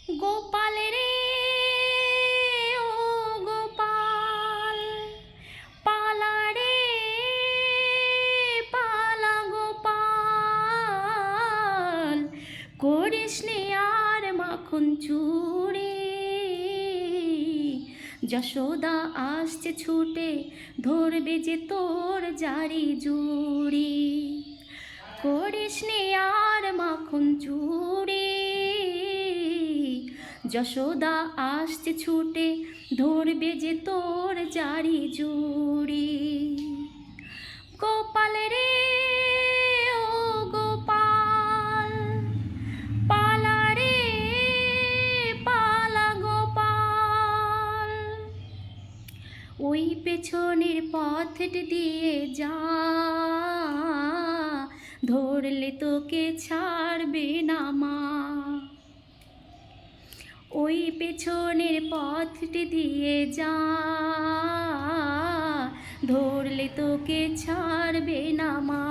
গোপাল রে ও গোপাল, পালা রে পালা গোপাল, করিস নে আর মাখন চুরি। যশোদা আসছে ছুটে, ধরবে যে তোর জারি জুড়ি। করিস নে আর মাখন চুরি। যশোদা আসছে ছুটে, ধরবে যে তোর জারি জুড়ি। গোপাল রে ও গোপাল, পালা রে পালা গোপাল, ওই পেছনের পথটি দিয়ে যা, ধরলে তোকে ছাড়বে না মা। ওই পেছনের পথটি দিয়ে যা, ধরলে তোকে ছাড়বে না মা।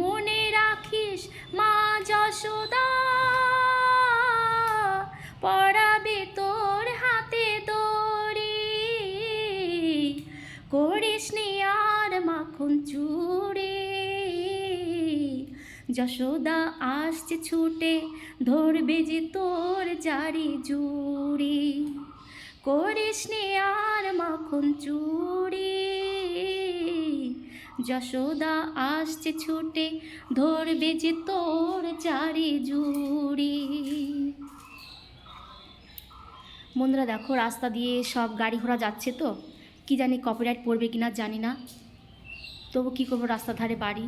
মনে রাখিস মা যশোদা, পরাবে তোর হাতে দড়ি। করিস নি আর মাখন চুরি। যশোদা আসছে ছুটে, ধরবে যে তোর জারি জুড়ি। করিস নি আর মাখন চুরি। যশোদা আসছে ছুটে, ধরবে যে তোর জারি জুড়ি। বন্ধুরা দেখো, রাস্তা দিয়ে সব গাড়ি ঘোড়া যাচ্ছে, তো কি জানি কপিরাইট পড়বে কিনা জানি না, তবু কী করবো, রাস্তার ধারে বাড়ি।